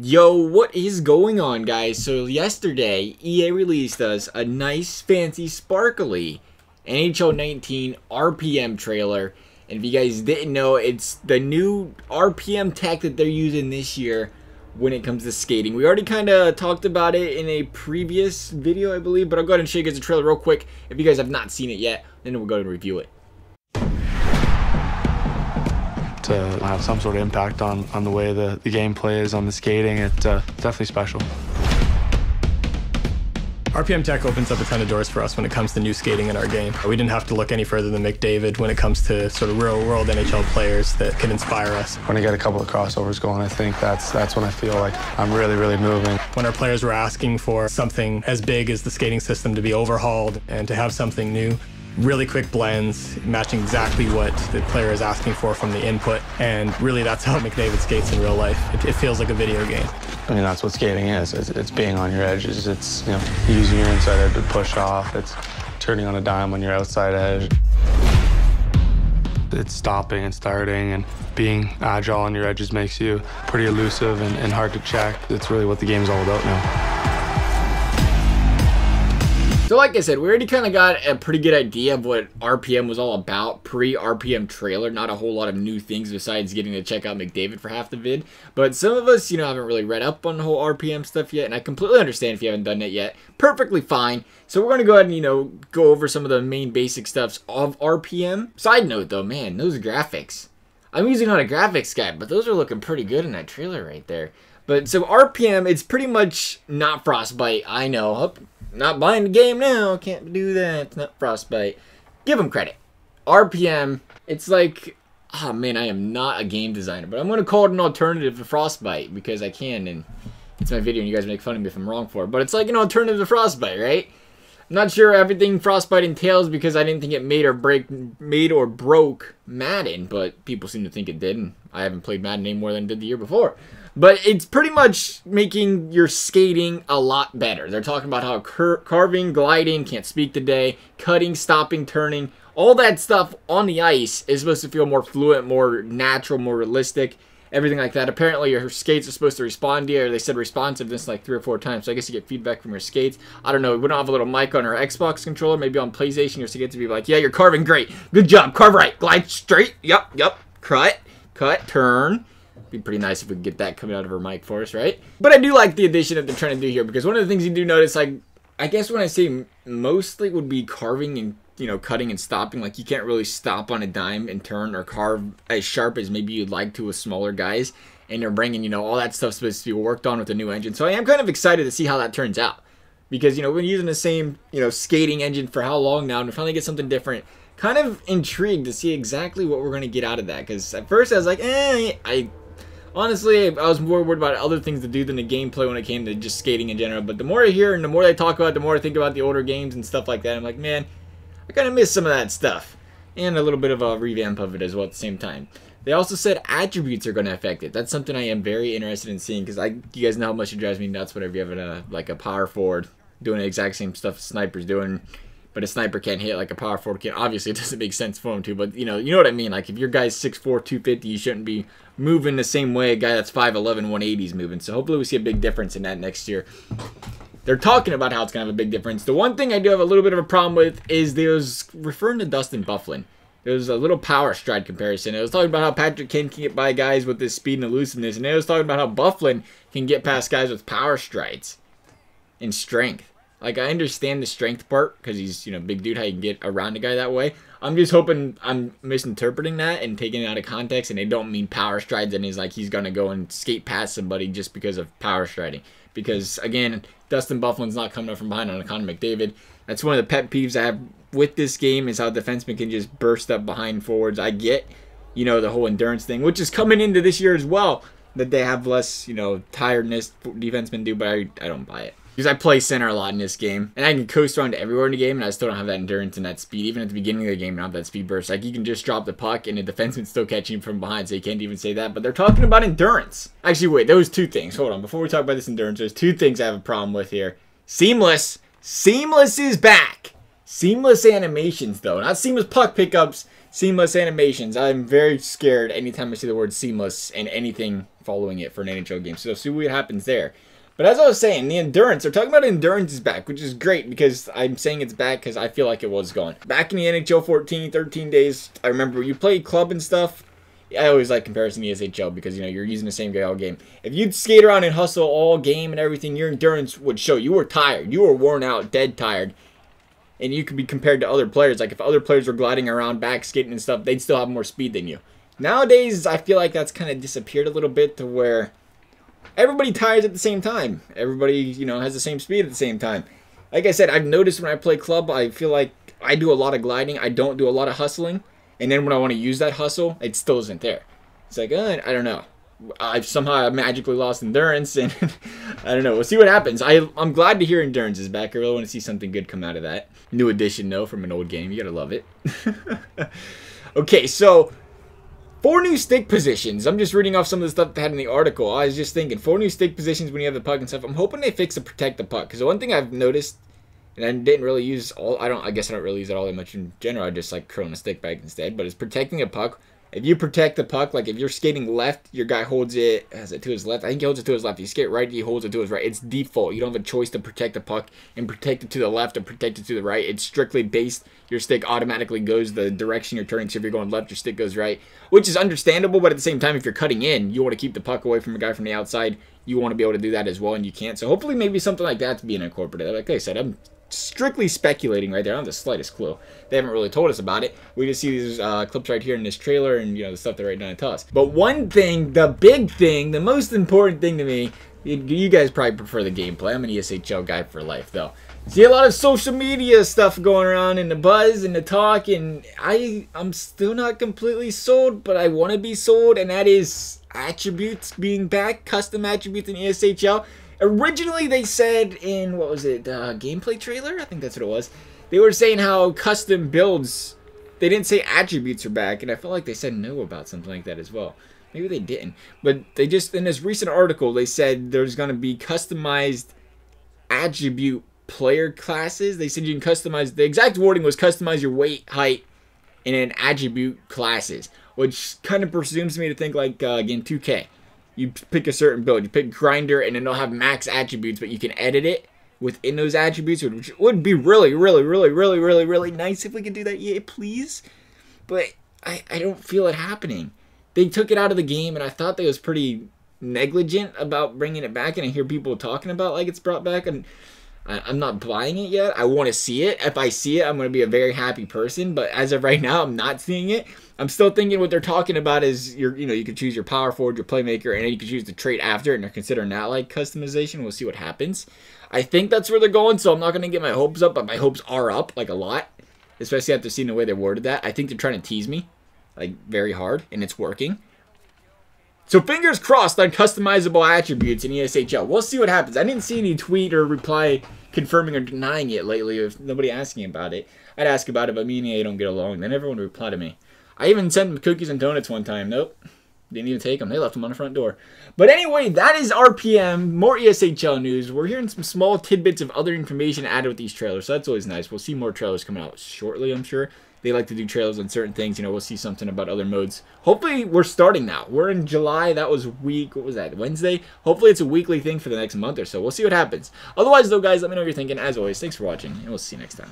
Yo, what is going on, guys? So yesterday, EA released us a nice, fancy, sparkly NHL 19 RPM trailer. And if you guys didn't know, it's the new RPM tech that they're using this year when it comes to skating. We already kind of talked about it in a previous video, I believe, but I'll go ahead and show you guys the trailer real quick. If you guys have not seen it yet, then we'll go ahead and review it. To have some sort of impact on the way the game plays, on the skating, it's definitely special. RPM tech opens up a ton of doors for us when it comes to new skating in our game. We didn't have to look any further than McDavid when it comes to sort of real-world NHL players that can inspire us. When I get a couple of crossovers going, I think that's when I feel like I'm really moving. When our players were asking for something as big as the skating system to be overhauled and to have something new, really quick blends, matching exactly what the player is asking for from the input, and really that's how McDavid skates in real life. It feels like a video game. I mean, that's what skating is. It's being on your edges. It's, you know, using your inside edge to push off. It's turning on a dime on your outside edge. It's stopping and starting, and being agile on your edges makes you pretty elusive and hard to check. It's really what the game's all about now. So like I said, we already kind of got a pretty good idea of what RPM was all about pre-RPM trailer. Not a whole lot of new things besides getting to check out McDavid for half the vid. But some of us, haven't really read up on the whole RPM stuff yet. And I completely understand if you haven't done it yet. Perfectly fine. So we're going to go ahead and, go over some of the main basic stuffs of RPM. Side note though, man, those graphics. I'm usually not a graphics guy, but those are looking pretty good in that trailer right there. But so RPM, it's pretty much not Frostbite. I know. Not buying the game now. Can't do that. It's not Frostbite. Give them credit. RPM, it's like, oh man, I am not a game designer, but I'm going to call it an alternative to Frostbite because I can, and it's my video and you guys make fun of me if I'm wrong for it. But it's like an alternative to Frostbite, right? I'm not sure everything Frostbite entails because I didn't think it made or broke Madden, but people seem to think it did, and I haven't played Madden any more than I did the year before. But it's pretty much making your skating a lot better. They're talking about how carving, gliding, can't speak today, cutting, stopping, turning, all that stuff on the ice is supposed to feel more fluent, more natural, more realistic, everything like that. Apparently your skates are supposed to respond to you, or they said responsiveness like 3 or 4 times, so I guess you get feedback from your skates. I don't know, we don't have a little mic on our Xbox controller, maybe on PlayStation your skates would be like, yeah, you're carving great, good job, carve right, glide straight, yep, cut, turn. Be pretty nice if we could get that coming out of her mic for us, right? But I do like the addition that they're trying to do here, because one of the things you do notice, like, I guess when I say mostly would be carving and, cutting and stopping, like you can't really stop on a dime and turn or carve as sharp as maybe you'd like to with smaller guys, and they're bringing, all that stuff supposed to be worked on with the new engine. So I am kind of excited to see how that turns out, because, we've been using the same, skating engine for how long now, and to finally get something different, kind of intrigued to see exactly what we're going to get out of that, because at first I was like, honestly, I was more worried about other things to do than the gameplay when it came to just skating in general. But the more I hear and the more they talk about it, the more I think about the older games and stuff like that. I'm like, man, I kind of miss some of that stuff. And a little bit of a revamp of it as well at the same time. They also said attributes are going to affect it. That's something I am very interested in seeing, because you guys know how much it drives me nuts whenever you have a power forward doing the exact same stuff a sniper's doing. But a sniper can't hit like a power forward can. Obviously, it doesn't make sense for him to, but you know what I mean. Like, if your guy's 6'4", 250, you shouldn't be moving the same way a guy that's 5'11", 180 is moving. So hopefully we see a big difference in that next year. They're talking about how it's going to have a big difference. The one thing I do have a little bit of a problem with is they was referring to Dustin Byfuglien. There was a little power stride comparison. It was talking about how Patrick Kane can get by guys with this speed and elusiveness, and it was talking about how Byfuglien can get past guys with power strides and strength. Like, I understand the strength part, because he's, big dude, how you can get around a guy that way. I'm just hoping I'm misinterpreting that and taking it out of context, and they don't mean power strides, and he's going to go and skate past somebody just because of power striding. Because, again, Dustin Byfuglien's not coming up from behind on Connor McDavid. That's one of the pet peeves I have with this game, is how defensemen can just burst up behind forwards. I get, the whole endurance thing, which is coming into this year as well, that they have less, tiredness defensemen do, but I don't buy it. Because I play center a lot in this game, and I can coast around everywhere in the game, and I still don't have that endurance and that speed. Even at the beginning of the game, I don't have that speed burst. Like, you can just drop the puck, and the defenseman's still catching him from behind, so you can't even say that. But they're talking about endurance. Actually, wait, there was 2 things. Hold on, before we talk about this endurance, there's 2 things I have a problem with here. Seamless. Seamless is back. Seamless animations, though. Not seamless puck pickups, seamless animations. I'm very scared anytime I see the word seamless in anything following it for an NHL game. So see what happens there. But as I was saying, the endurance, they're talking about endurance is back, which is great because I'm saying it's back because I feel like it was gone. Back in the NHL 14, 13 days, I remember you played club and stuff. I always like comparison to SHL because, you know, you're using the same guy all game. If you'd skate around and hustle all game and everything, your endurance would show. You were tired. You were worn out, dead tired. And you could be compared to other players. Like if other players were gliding around, back skating and stuff, they'd still have more speed than you. Nowadays, I feel like that's kind of disappeared a little bit to where everybody tires at the same time. Everybody, you know, has the same speed at the same time. Like I said, I've noticed when I play club, I feel like I do a lot of gliding. I don't do a lot of hustling. And then when I want to use that hustle, it still isn't there. It's like, I don't know. I've somehow magically lost endurance, and I don't know. We'll see what happens. I'm glad to hear endurance is back. I really want to see something good come out of that. New addition, though, from an old game. You gotta love it. Okay, so 4 new stick positions. I'm just reading off some of the stuff they had in the article. I was just thinking, 4 new stick positions when you have the puck and stuff. I'm hoping they fix the protect the puck. Because the one thing I've noticed, and I didn't really use all, I guess I don't really use it all that much in general. I just like curling a stick back instead. But it's protecting a puck. If you protect the puck, like if you're skating left, your guy holds it, has it to his left. I think he holds it to his left. You skate right, he holds it to his right. It's default. You don't have a choice to protect the puck and protect it to the left or protect it to the right. It's strictly based. Your stick automatically goes the direction you're turning. So if you're going left, your stick goes right, which is understandable. But at the same time, if you're cutting in, you want to keep the puck away from a guy from the outside. You want to be able to do that as well, and you can't. So hopefully maybe something like that's being incorporated. Like I said, I'm strictly speculating right there. I don't have the slightest clue. They haven't really told us about it. We just see these clips right here in this trailer and, you know, the stuff they're writing down to tell us. But one thing, the big thing, the most important thing to me, you guys probably prefer the gameplay. I'm an ESHL guy for life, though. See a lot of social media stuff going around and the buzz and the talk, and I'm still not completely sold, but I want to be sold, and that is attributes being back, custom attributes in ESHL. Originally, they said in, what was it, gameplay trailer? I think that's what it was. They were saying how custom builds, they didn't say attributes are back, and I felt like they said no about something like that as well. Maybe they didn't. But they just, in this recent article, they said there's going to be customized attribute player classes. They said you can customize, the exact wording was customize your weight, height, and then attribute classes, which kind of presumes me to think like, again, 2K. You pick a certain build. You pick grinder, and then they'll have max attributes, but you can edit it within those attributes, which would be really, really, really, really, really, really nice if we could do that. Yeah, please. But I don't feel it happening. They took it out of the game, and I thought they was pretty negligent about bringing it back, and I hear people talking about like it's brought back, and I'm not buying it yet. I want to see it. If I see it, I'm going to be a very happy person, but as of right now, I'm not seeing it. I'm still thinking what they're talking about is you could choose your power forward, your playmaker, and then you could choose the trait after, and they're considering that like customization. We'll see what happens. I think that's where they're going, so I'm not going to get my hopes up, but my hopes are up like a lot, especially after seeing the way they worded that. I think they're trying to tease me like very hard, and it's working. So fingers crossed on customizable attributes in ESHL. We'll see what happens. I didn't see any tweet or reply confirming or denying it lately. If nobody asking about it, I'd ask about it, but me and EA don't get along. Then everyone would reply to me. I even sent them cookies and donuts one time. Nope. Didn't even take them. They left them on the front door. But anyway, that is RPM. More ESHL news. We're hearing some small tidbits of other information added with these trailers, so that's always nice. We'll see more trailers coming out shortly, I'm sure. They like to do trailers on certain things. You know, we'll see something about other modes. Hopefully, we're starting now. We're in July. That was week, what was that, Wednesday? Hopefully, it's a weekly thing for the next month or so. We'll see what happens. Otherwise, though, guys, let me know what you're thinking. As always, thanks for watching, and we'll see you next time.